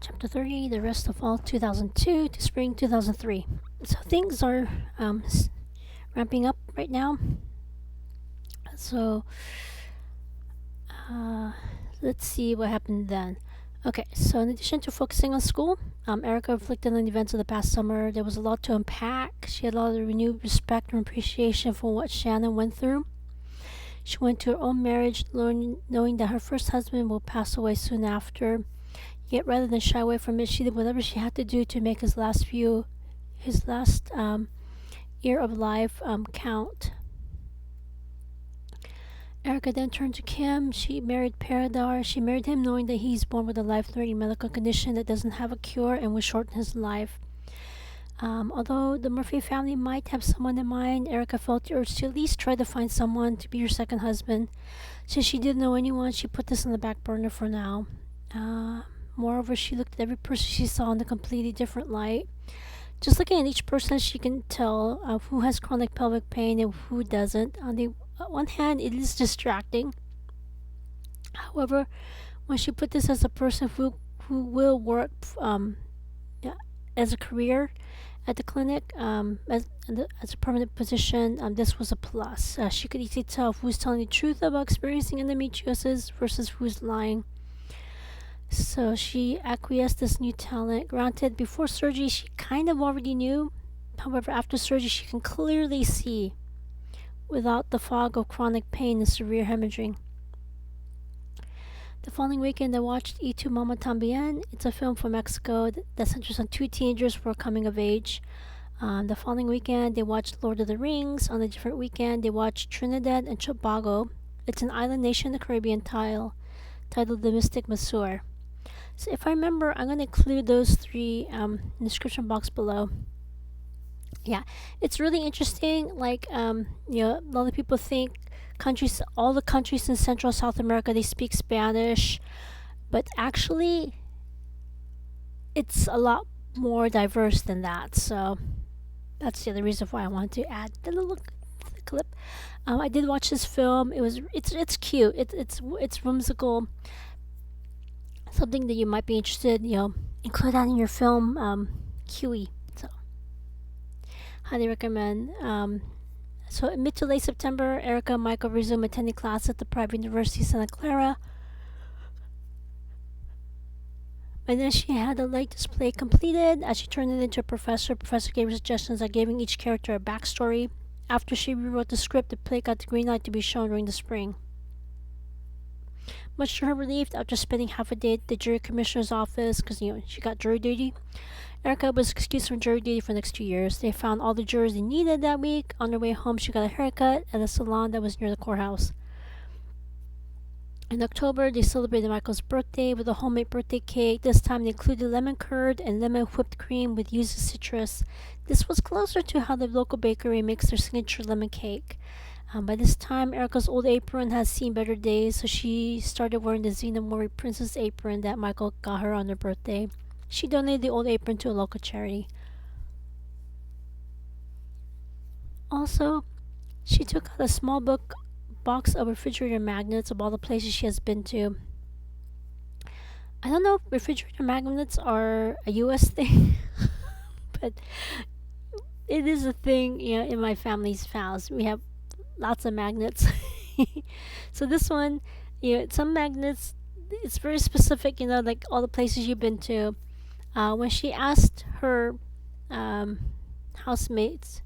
Chapter 30, the rest of fall 2002 to spring 2003. So things are ramping up right now. So uh, let's see what happened then. Okay, so in addition to focusing on school, Erica reflected on the events of the past summer. There was a lot to unpack. She had a lot of renewed respect and appreciation for what Shannon went through. She went to her own marriage knowing that her first husband will pass away soon after. Yet rather than shy away from it, she did whatever she had to do to make his last year of life count. Erica then turned to Kim. She married Paradar. She married him knowing that he's born with a life-threatening medical condition that doesn't have a cure and will shorten his life. Although the Murphy family might have someone in mind, Erica felt the urge to at least try to find someone to be her second husband. Since she didn't know anyone, she put this on the back burner for now. Moreover, she looked at every person she saw in a completely different light. Just looking at each person, she can tell who has chronic pelvic pain and who doesn't. On the one hand, it is distracting. However, when she put this as a person who will work yeah, as a career at the clinic, as a permanent position, this was a plus. She could easily tell who's telling the truth about experiencing endometriosis versus who's lying. So she acquiesced this new talent. Granted, before surgery, she kind of already knew. However, after surgery, she can clearly see without the fog of chronic pain and severe hemorrhaging. The following weekend, I watched Y Tu Mama Tambien. It's a film from Mexico that centers on two teenagers who are coming of age. The following weekend, they watched Lord of the Rings. On a different weekend, they watched Trinidad and Tobago. It's an island nation in the Caribbean titled The Mystic Mazur. So if I remember, I'm going to include those three in the description box below. Yeah, it's really interesting. A lot of people think all the countries in Central South America, they speak Spanish. But actually, it's a lot more diverse than that. So that's the other reason why I wanted to add the little clip. I did watch this film. It's cute. It's whimsical. Something that you might be interested, include that in your film QE. So, highly recommend. So, in mid to late September, Erica and Michael resumed attending class at the private University of Santa Clara. And then she had a light display completed. As she turned it into a professor, Professor gave her suggestions on giving each character a backstory. After she rewrote the script, the play got the green light to be shown during the spring. Much to her relief, after spending half a day at the jury commissioner's office, because she got jury duty, Erica was excused from jury duty for the next 2 years. They found all the jurors they needed that week. On their way home, she got a haircut at a salon that was near the courthouse. In October, they celebrated Michael's birthday with a homemade birthday cake. This time, they included lemon curd and lemon whipped cream with yuzu citrus. This was closer to how the local bakery makes their signature lemon cake. By this time, Erica's old apron has seen better days, so she started wearing the Xenomori princess apron that Michael got her on her birthday. She donated the old apron to a local charity. Also, she took out a small box of refrigerator magnets of all the places she has been to. I don't know if refrigerator magnets are a US thing, but it is a thing, in my family's house. We have lots of magnets. So this one, some magnets, it's very specific, like all the places you've been to. When she asked her housemates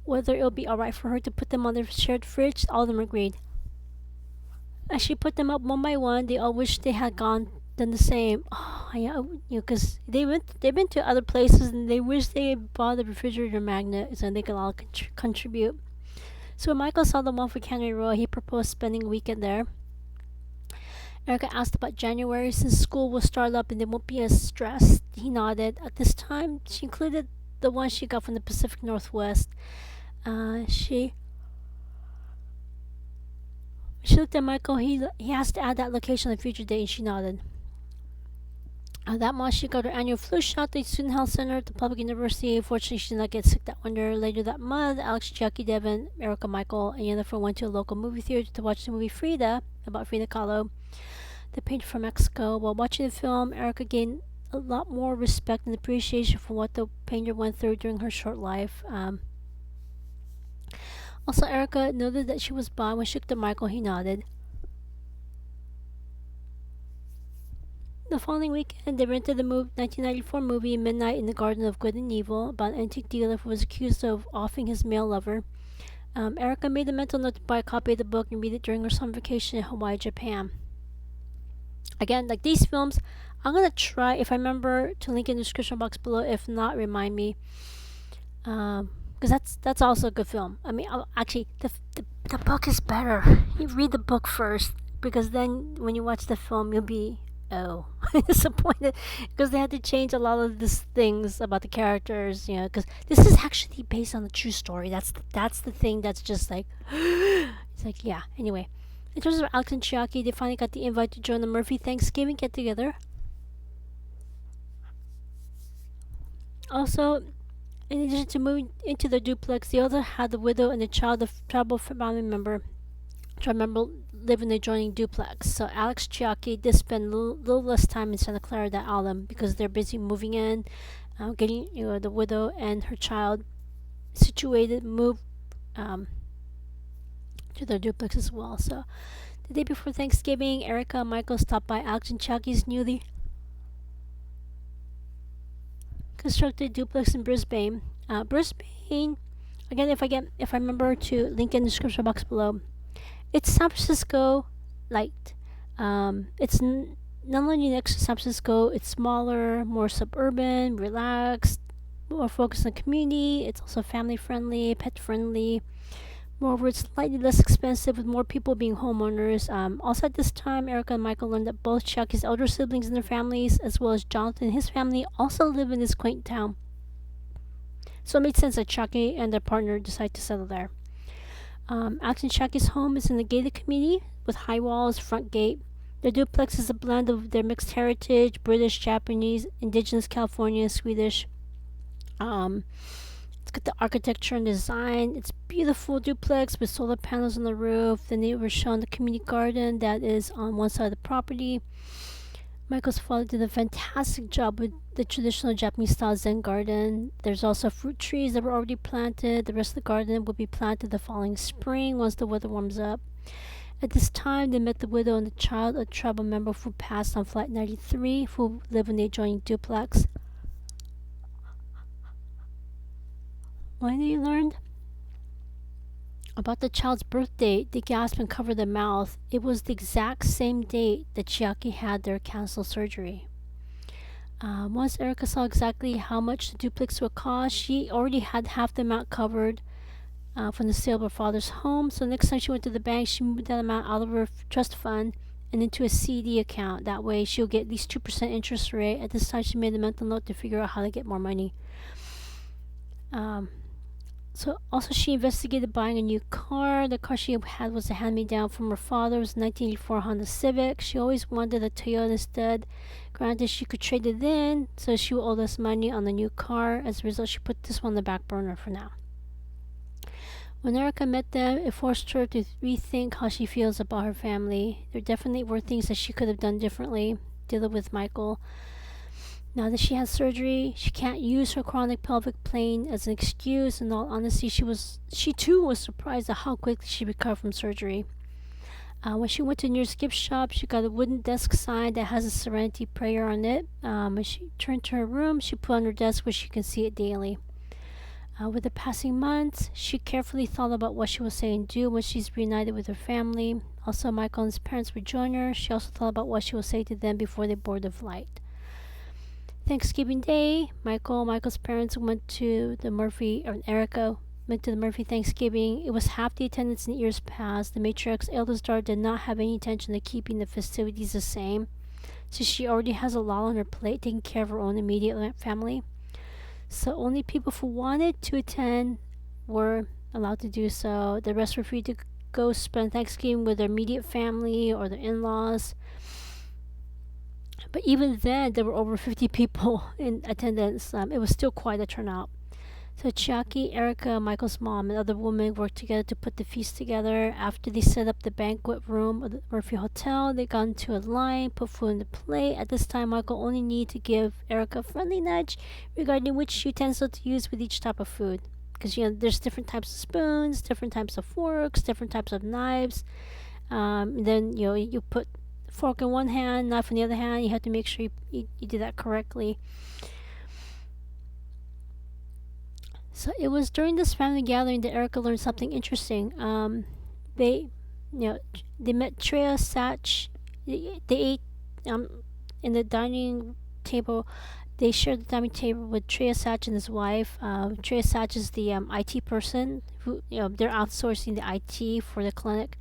whether it'll be alright for her to put them on their shared fridge, all of them agreed. As she put them up one by one, they all wished they had done the same. Oh, yeah, because they've been to other places and they wish they had bought a refrigerator magnet so they could all contribute. So when Michael saw the one for Canary Row, he proposed spending a weekend there. Erica asked about January since school will start up and they won't be as stressed. He nodded. At this time, she included the one she got from the Pacific Northwest. She looked at Michael. He has to add that location on a future date, and she nodded. That month, she got her annual flu shot at the Student Health Center at the public university. Fortunately, she did not get sick that winter. Later that month, Alex, Jackie, Devin, Erica, Michael, and Jennifer went to a local movie theater to watch the movie Frida, about Frida Kahlo. the painter from Mexico. While watching the film, Erica gained a lot more respect and appreciation for what the painter went through during her short life. Also, Erica noted that she was bi. When she looked at Michael, he nodded. The following weekend, they rented the 1994 movie Midnight in the Garden of Good and Evil about an antique dealer who was accused of offing his male lover. Erica made a mental note to buy a copy of the book and read it during her summer vacation in Hawaii, Japan. Again, like these films, I'm gonna try, if I remember, to link in the description box below. If not, remind me. Because that's also a good film. I mean, actually, the book is better. You read the book first, because then when you watch the film, you'll be disappointed, because they had to change a lot of these things about the characters. Because this is actually based on a true story. That's the thing that's just like, it's like, yeah. Anyway, in terms of Alex and Chiaki, they finally got the invite to join the Murphy Thanksgiving get together. Also, in addition to moving into their duplex, they also had the widow and the child of tribal family member, live in the adjoining duplex. So Alex Chiaki did spend a little less time in Santa Clara that autumn because they're busy moving in, getting the widow and her child situated, moved to their duplex as well. So the day before Thanksgiving, Erica and Michael stopped by Alex and Chiaki's newly constructed duplex in Brisbane. Brisbane, again, if I remember to link in the description box below. It's San Francisco light. It's not only next to San Francisco, it's smaller, more suburban, relaxed, more focused on community. It's also family friendly, pet friendly. Moreover, it's slightly less expensive with more people being homeowners. Also, at this time, Erica and Michael learned that both Chucky's elder siblings and their families, as well as Jonathan and his family, also live in this quaint town. So it made sense that Chucky and their partner decided to settle there. Alex and Chucky's home is in a gated community with high walls, front gate. Their duplex is a blend of their mixed heritage, British, Japanese, indigenous, California, Swedish. It's got the architecture and design. It's beautiful duplex with solar panels on the roof. The neighbors shown the community garden that is on one side of the property. Michael's father did a fantastic job with the traditional Japanese style Zen garden. There's also fruit trees that were already planted. The rest of the garden will be planted the following spring once the weather warms up. At this time, they met the widow and the child, a tribal member who passed on Flight 93, who live in the adjoining duplex. When they learned about the child's birth date, they gasped and covered their mouth. It was the exact same date that Chiaki had their canceled surgery. Once Erica saw exactly how much the duplex would cost, she already had half the amount covered from the sale of her father's home. So next time she went to the bank, she moved that amount out of her trust fund and into a CD account. That way she'll get at least 2% interest rate. At this time, she made a mental note to figure out how to get more money. So also she investigated buying a new car. The car she had was a hand-me-down from her father. It was a 1984 Honda Civic. She always wanted a Toyota instead. Granted, she could trade it in, so she would owe less money on the new car. As a result, she put this one on the back burner for now. When Erica met them, it forced her to rethink how she feels about her family. There definitely were things that she could have done differently, dealing with Michael. Now that she had surgery, she can't use her chronic pelvic pain as an excuse. In all honesty, she too was surprised at how quickly she recovered from surgery. When she went to the nearest gift shop, she got a wooden desk sign that has a Serenity prayer on it. When she returned to her room, she put it on her desk where she can see it daily. With the passing months, she carefully thought about what she would say and do when she's reunited with her family. Also, Michael and his parents would join her. She also thought about what she would say to them before they board the flight. Thanksgiving Day, Michael's parents went to the Murphy, or Erica went to the Murphy Thanksgiving. It was half the attendance in years past. The matriarch's eldest daughter did not have any intention of keeping the festivities the same, since she already has a lot on her plate taking care of her own immediate family. So only people who wanted to attend were allowed to do so. The rest were free to go spend Thanksgiving with their immediate family or their in-laws. But even then, there were over 50 people in attendance. It was still quite a turnout. So Chiaki, Erica, Michael's mom, and other women worked together to put the feast together. After they set up the banquet room of the Murphy Hotel, they got into a line, put food on the plate. At this time, Michael only needed to give Erica a friendly nudge regarding which utensil to use with each type of food. Because there's different types of spoons, different types of forks, different types of knives. Then you put fork in one hand, knife in the other hand. You have to make sure you do that correctly. So it was during this family gathering that Erica learned something interesting. They, they met Treya Sach. They ate in the dining table. They shared the dining table with Treya Sach and his wife. Treya Sach is the IT person who they're outsourcing the IT for the clinic.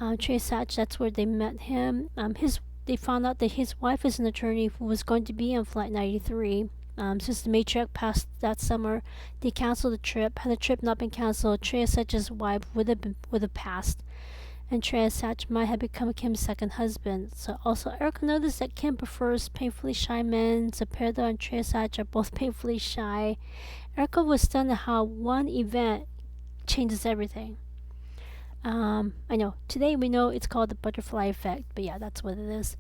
Treya Sach, that's where they met him. They found out that his wife is an attorney who was going to be on Flight 93. Since the matriarch passed that summer, they canceled the trip. Had the trip not been canceled, Treya Sach's wife would have passed, and Treya Sach might have become Kim's second husband. So also, Erica noticed that Kim prefers painfully shy men. So Perda and Treya Sach are both painfully shy. Erica was stunned at how one event changes everything. I know today we know it's called the butterfly effect, but yeah, that's what it is.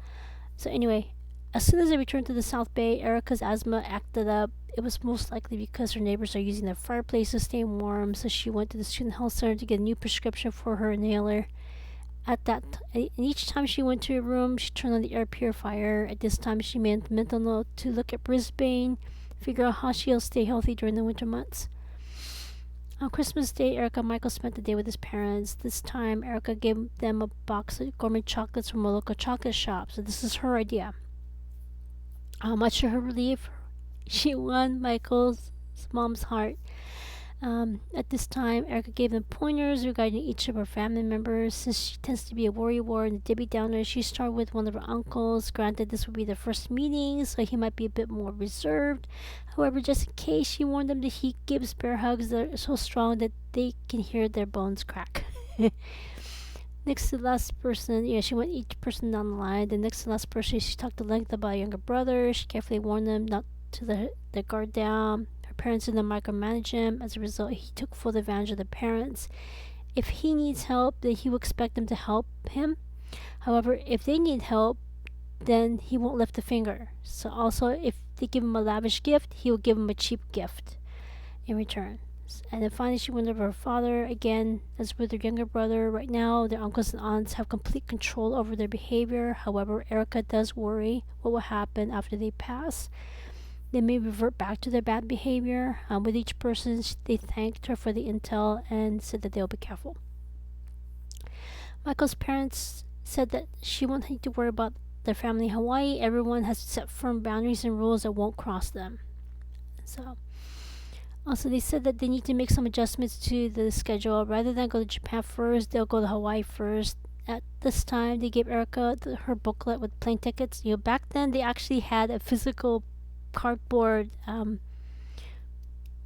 So anyway, as soon as they returned to the South Bay, Erica's asthma acted up. It was most likely because her neighbors are using their fireplace to stay warm, so she went to the student health center to get a new prescription for her inhaler. And each time she went to her room, she turned on the air purifier. At this time, she made a mental note to look at Brisbane, figure out how she'll stay healthy during the winter months. On Christmas Day, Erica and Michael spent the day with his parents. This time, Erica gave them a box of gourmet chocolates from a local chocolate shop. So this is her idea. Much to her relief, she won Michael's mom's heart. At this time, Erica gave them pointers regarding each of her family members. Since she tends to be a worrywart and a Debbie Downer, she started with one of her uncles. Granted, this would be their first meeting, so he might be a bit more reserved. However, just in case, she warned them that he gives bear hugs that are so strong that they can hear their bones crack. Next to the last person, she went each person down the line. The next to the last person, she talked at length about a younger brother. She carefully warned them not to let their guard down. Her parents didn't micromanage him. As a result, he took full advantage of the parents. If he needs help, then he will expect them to help him. However, if they need help, then he won't lift a finger. So also, if they give him a lavish gift, he will give him a cheap gift in return. And then finally, she went over her father. Again, as with her younger brother, right now, their uncles and aunts have complete control over their behavior. However, Erica does worry what will happen after they pass. They may revert back to their bad behavior. With each person, they thanked her for the intel and said that they'll be careful. Michael's parents said that she won't need to worry about their family in Hawaii. Everyone has set firm boundaries and rules that won't cross them. So, also, they said that they need to make some adjustments to the schedule. Rather than go to Japan first, they'll go to Hawaii first. At this time, they gave Erica her booklet with plane tickets. Back then, they actually had a physical cardboard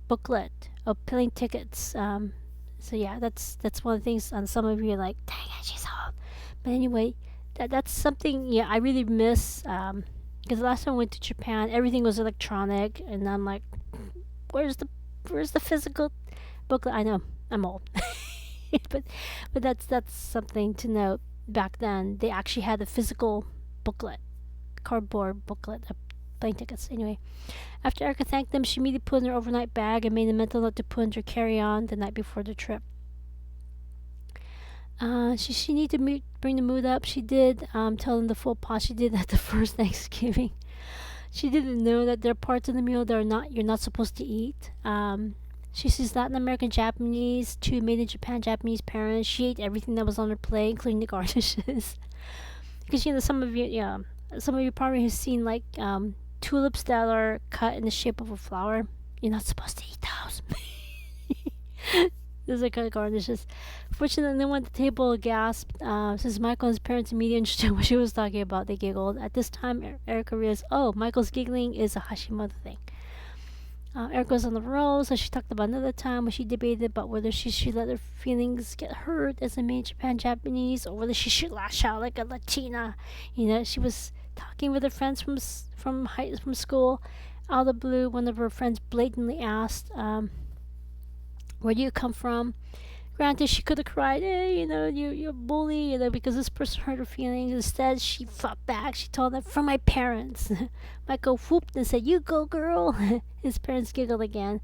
booklet of plane tickets. So yeah, that's one of the things. And some of you are like, "Dang it, she's old." But anyway, that's something. Yeah, I really miss. Because the last time I went to Japan, everything was electronic, and I'm like, where's the physical booklet? I know I'm old, but that's something to note. Back then, they actually had a physical booklet, cardboard booklet of plane tickets. Anyway, after Erica thanked them, she immediately put in her overnight bag and made a mental note to put in her carry-on the night before the trip. She needed to bring the mood up. She did tell them the full pot. She did at the first Thanksgiving. She didn't know that there are parts of the meal that you're not supposed to eat. She sees Latin American Japanese to made in Japan Japanese parents. She ate everything that was on her plate, including the garnishes. Because some of you probably have seen like tulips that are cut in the shape of a flower. You're not supposed to eat those. Those are kind of garnishes. Fortunately, no one at the table gasped. Since Michael and his parents immediately understood what she was talking about, they giggled. At this time, Erica realized, Michael's giggling is a Hashimoto thing. Erica was on the roll, so she talked about another time when she debated about whether she should let her feelings get hurt as a maid Japan Japanese, or whether she should lash out like a Latina. She was talking with her friends from school. Out of the blue, one of her friends blatantly asked, Where do you come from? Granted, she could have cried, you're a bully, because this person hurt her feelings. Instead, she fought back. She told them, from my parents. Michael whooped and said, you go, girl. His parents giggled again.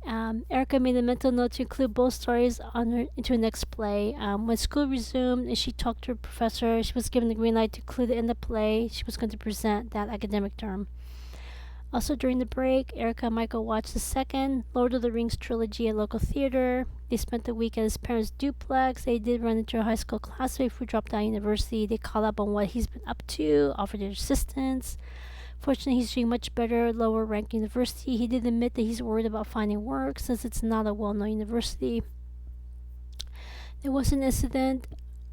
Erica made a mental note to include both stories into her next play. When school resumed and she talked to her professor, she was given the green light to include it in the play she was going to present that academic term. Also during the break, Erica and Michael watched the second Lord of the Rings trilogy at local theater. They spent the week at his parents' duplex. They did run into a high school classmate who dropped out of university. They caught up on what he's been up to, offered their assistance. Fortunately, he's doing much better at lower ranked university. He did admit that he's worried about finding work since it's not a well-known university. There was an incident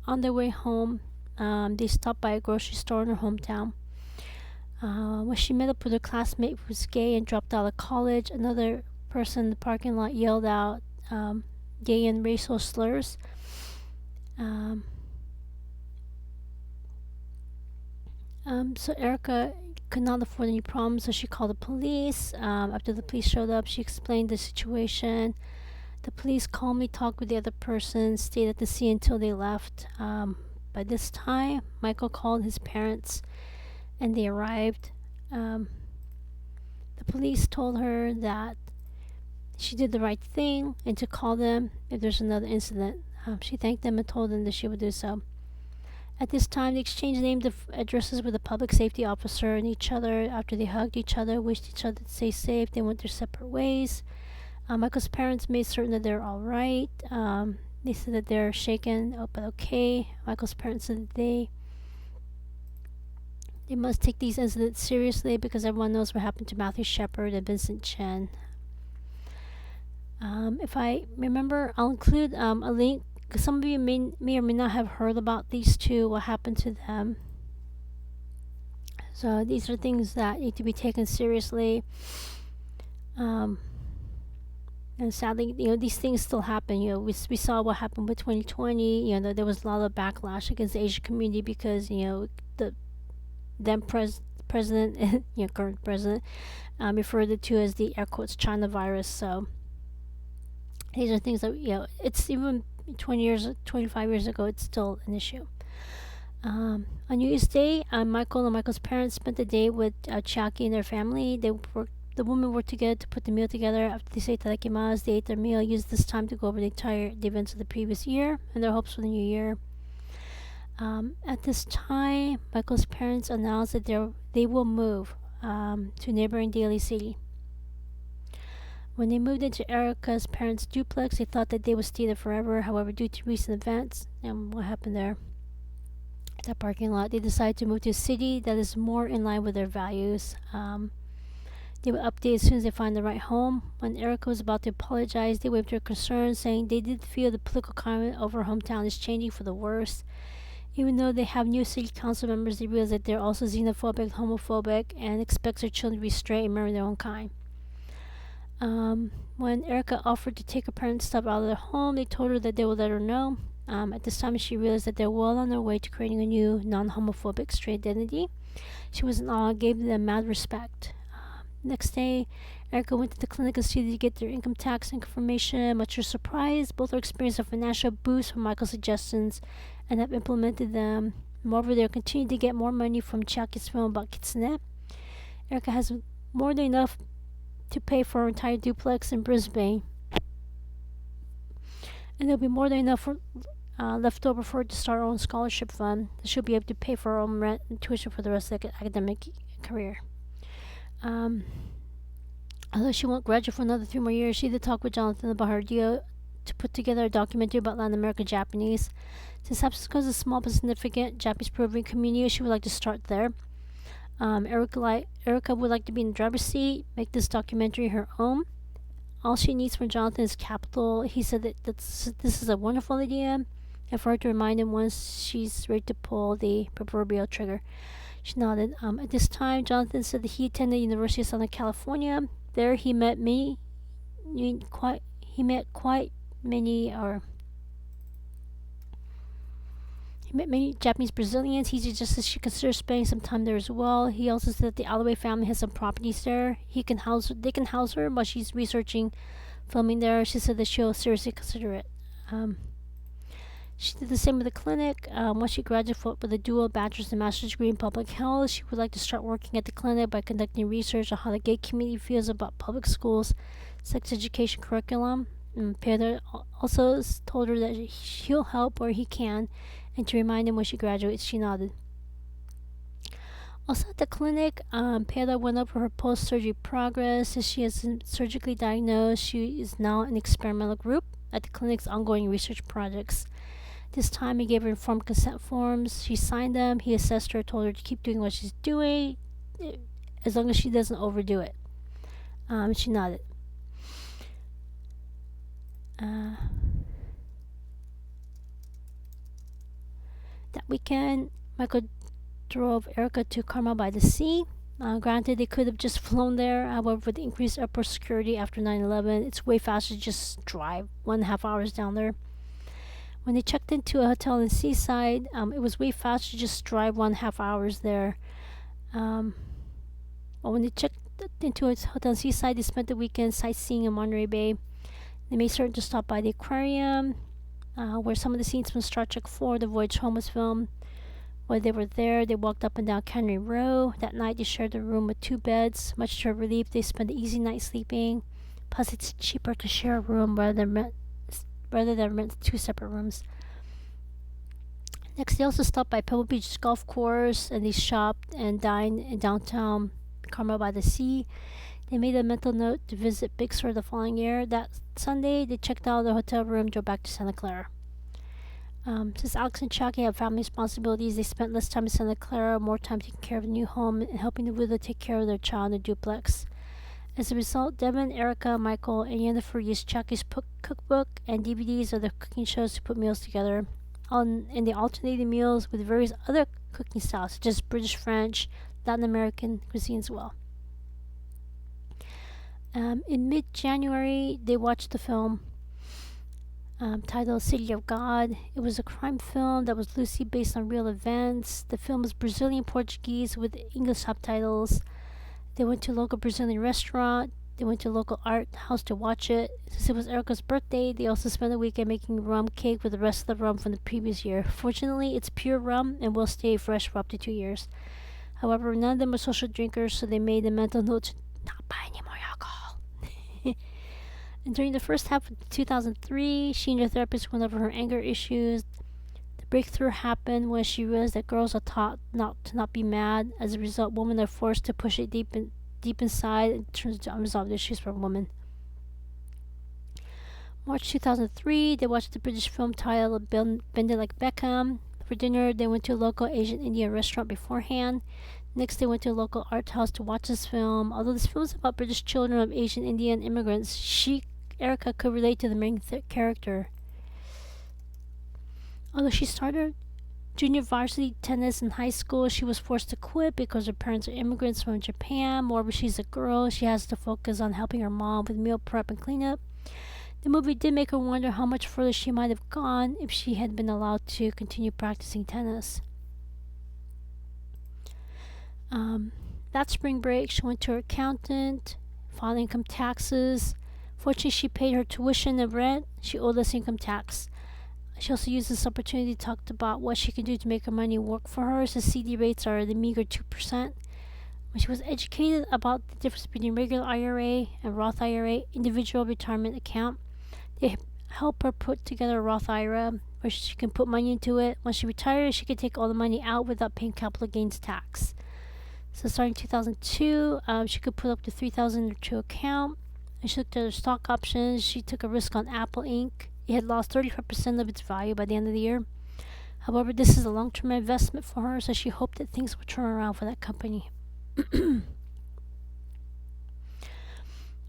on their way home. They stopped by a grocery store in her hometown. When she met up with her classmate who was gay and dropped out of college, another person in the parking lot yelled out gay and racial slurs. So Erica could not afford any problems, so she called the police. After the police showed up, she explained the situation. The police calmly talked with the other person, stayed at the scene until they left. By this time, Michael called his parents and they arrived. The police told her that she did the right thing and to call them if there's another incident. She thanked them and told them that she would do so. At this time, they exchanged name addresses with a public safety officer and each other. After they hugged each other, wished each other to stay safe, they went their separate ways. Michael's parents made certain that they're all right. They said that they're shaken, but okay. Michael's parents said that they must take these incidents seriously because everyone knows what happened to Matthew Shepard and Vincent Chen. If I remember, I'll include a link because some of you may or may not have heard about these two, what happened to them. So these are things that need to be taken seriously. And sadly, these things still happen. We saw what happened with 2020. There was a lot of backlash against the Asian community because the then president, current president, referred it to as the air quotes China virus. So these are things that it's even 25 years ago, it's still an issue. On New Year's Day, Michael and Michael's parents spent the day with Chiaki and their family. The women worked together to put the meal together. After they say itadakimasu, they ate their meal, used this time to go over the events of the previous year and their hopes for the new year. At this time, Michael's parents announced that they will move to neighboring Daly City. When they moved into Erica's parents' duplex, they thought that they would stay there forever. However, due to recent events and what happened there, that parking lot, they decided to move to a city that is more in line with their values. They would update as soon as they find the right home. When Erica was about to apologize, they waved her concerns, saying they did feel the political climate of her hometown is changing for the worse. Even though they have new city council members, they realize that they're also xenophobic, homophobic, and expect their children to be straight and marry their own kind. When Erica offered to take her parents' stuff out of their home, they told her that they would let her know. At this time, she realized that they're well on their way to creating a new non-homophobic straight identity. She was in awe and gave them mad respect. Next day, Erica went to the clinic and City to get their income tax information. Much to her surprise, both are experiencing a financial boost from Michael's suggestions and have implemented them. Moreover, they're continuing to get more money from Chiaki's film about Kitsune. Erica has more than enough to pay for her entire duplex in Brisbane, and there'll be more than enough left over for her to start her own scholarship fund. She'll be able to pay for her own rent and tuition for the rest of the academic career. Although she won't graduate for another 3 more years, she did talk with Jonathan about her idea to put together a documentary about Latin American Japanese. Since San Francisco is a small but significant Japanese Peruvian community, she would like to start there. Erica would like to be in the driver's seat, make this documentary her own. All she needs from Jonathan is capital. He said that this is a wonderful idea, and for her to remind him once she's ready to pull the proverbial trigger. She nodded. At this time, Jonathan said that he attended University of Southern California. There, he met many Japanese Brazilians. He suggested she consider spending some time there as well. He also said that the Alloway family has some properties there. They can house her while she's researching filming there. She said that she'll seriously consider it. Um, she did the same with the clinic. Once she graduated with a dual bachelor's and master's degree in public health, she would like to start working at the clinic by conducting research on how the gay community feels about public schools' sex education curriculum. Pedro also told her that he'll help where he can, and to remind him when she graduates. She nodded. Also at the clinic, Pedro went over her post-surgery progress. As she has been surgically diagnosed, she is now an experimental group at the clinic's ongoing research projects. This time he gave her informed consent forms. She signed them. He assessed her, told her to keep doing what she's doing, as long as she doesn't overdo it. She nodded. That weekend, Michael drove Erica to Carmel by the Sea. Granted, they could have just flown there. However, with the increased airport security after 9/11, it's way faster to just drive 1.5 hours down there. When they checked into a hotel in Seaside, it was way faster to just drive 1.5 hours there. But when they checked into a hotel in Seaside, they spent the weekend sightseeing in Monterey Bay. They made certain to stop by the aquarium, where some of the scenes from Star Trek 4, The Voyage Home, was filmed. While they were there, they walked up and down Cannery Row. That night, they shared a room with 2 beds. Much to her relief, they spent an easy night sleeping. Plus, it's cheaper to share a room rather than rent 2 separate rooms. Next, they also stopped by Pebble Beach Golf Course, and they shopped and dined in downtown Carmel by the Sea. They made a mental note to visit Big Sur the following year. That Sunday, they checked out of the hotel room, drove back to Santa Clara. Since Alex and Chucky have family responsibilities, they spent less time in Santa Clara, more time taking care of the new home and helping the widow take care of their child in the duplex. As a result, Devin, Erica, Michael, and Yennefer used Chucky's cookbook and DVDs of the cooking shows to put meals together. And they alternated meals with various other cooking styles, such as British, French, Latin American cuisine as well. In mid-January, they watched the film titled City of God. It was a crime film that was loosely based on real events. The film was Brazilian Portuguese with English subtitles. They went to a local Brazilian restaurant. They went to a local art house to watch it. Since it was Erica's birthday, they also spent the weekend making rum cake with the rest of the rum from the previous year. Fortunately, it's pure rum and will stay fresh for up to 2 years. However, none of them were social drinkers, so they made a mental note to not buy any more alcohol. And during the first half of 2003, she and her therapist went over her anger issues. The breakthrough happened when she realized that girls are taught not be mad. As a result, women are forced to push it deep inside and turns into unresolved issues for women. March 2003, they watched the British film titled Bend It Like Beckham. For dinner, they went to a local Asian Indian restaurant beforehand. Next, they went to a local art house to watch this film. Although this film is about British children of Asian Indian immigrants, Erica could relate to the main character. Although she started junior varsity tennis in high school, she was forced to quit because her parents are immigrants from Japan. Moreover, she's a girl. She has to focus on helping her mom with meal prep and cleanup. The movie did make her wonder how much further she might have gone if she had been allowed to continue practicing tennis. That spring break, she went to her accountant, filed income taxes. Fortunately, she paid her tuition and rent. She owed less income tax. She also used this opportunity to talk about what she could do to make her money work for her, since CD rates are the meager 2%. When she was educated about the difference between regular IRA and Roth IRA, individual retirement account, they help her put together a Roth IRA where she can put money into it. When she retires, she can take all the money out without paying capital gains tax. So starting in 2002, she could put up to $3,000 into her account. And she looked at her stock options. She took a risk on Apple Inc. It had lost 35% of its value by the end of the year. However, this is a long-term investment for her, so she hoped that things would turn around for that company. Toward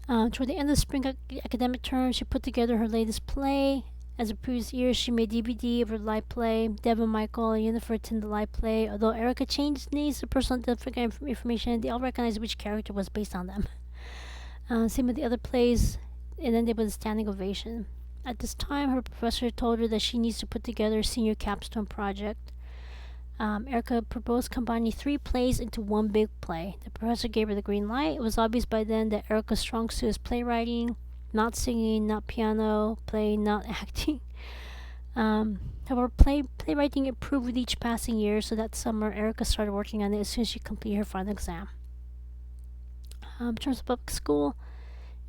the end of the spring academic term, she put together her latest play. As the previous year, she made DVD of her live play. Devin, Michael, and Yennefer attended the live play. Although Erica changed names to personal identifying information, they all recognized which character was based on them. Same with the other plays, and then there was a standing ovation. At this time, her professor told her that she needs to put together a senior capstone project. Erica proposed combining 3 plays into one big play. The professor gave her the green light. It was obvious by then that Erica's strong suit is playwriting. not singing, not piano playing, not acting. However, playwriting improved with each passing year, so that summer, Erica started working on it as soon as she completed her final exam. In terms of public school,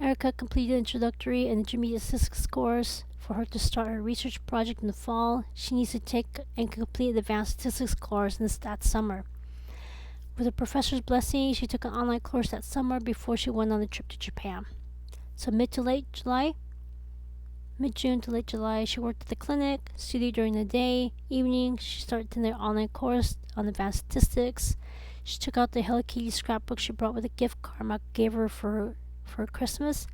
Erica completed introductory and intermediate statistics course. For her to start her research project in the fall, she needs to take and complete an advanced statistics course that summer. With a professor's blessing, she took an online course that summer before she went on a trip to Japan. So mid June to late July, she worked at the clinic, studied during the day. Evening, she started the online course on advanced statistics. She took out the Hello Kitty scrapbook she brought with a gift Karma gave her for Christmas.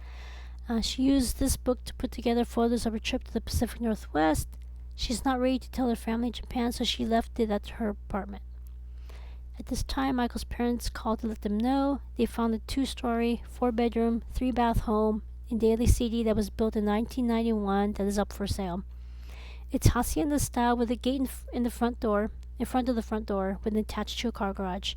She used this book to put together photos of her trip to the Pacific Northwest. She's not ready to tell her family in Japan, so she left it at her apartment. At this time, Michael's parents called to let them know they found a 2-story, 4-bedroom, 3-bath home in Daly City that was built in 1991 that is up for sale. It's hacienda style with a gate in front of the front door with an attached to a car garage.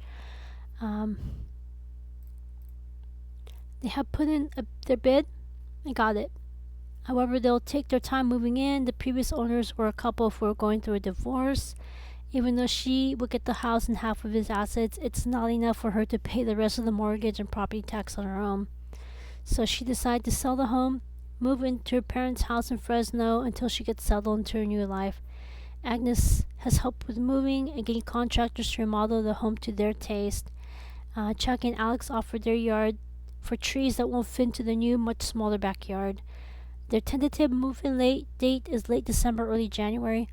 They have put in their bid and got it. However, they'll take their time moving in. The previous owners were a couple who were going through a divorce. Even though she would get the house and half of his assets, it's not enough for her to pay the rest of the mortgage and property tax on her own. So she decided to sell the home, move into her parents' house in Fresno until she gets settled into her new life. Agnes has helped with moving and getting contractors to remodel the home to their taste. Chuck and Alex offered their yard for trees that won't fit into the new, much smaller backyard. Their tentative move-in date is late December, early January.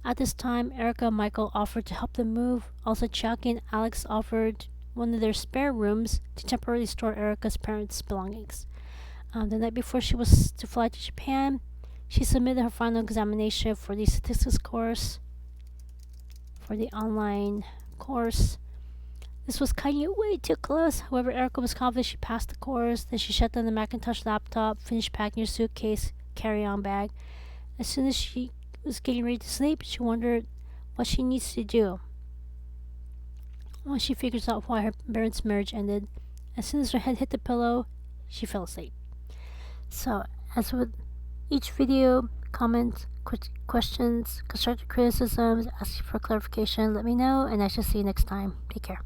At this time, Erica and Michael offered to help them move. Also, Chuck and Alex offered one of their spare rooms to temporarily store Erica's parents' belongings. The night before she was to fly to Japan, she submitted her final examination for the statistics course, for the online course. This was cutting it way too close. However, Erica was confident she passed the course. Then she shut down the Macintosh laptop, finished packing her suitcase, carry-on bag. As soon as she was getting ready to sleep, she wondered what she needs to do. Once she figures out why her parents' marriage ended, as soon as her head hit the pillow, she fell asleep. So, as with each video, comments, questions, constructive criticisms, asking for clarification, let me know, and I shall see you next time. Take care.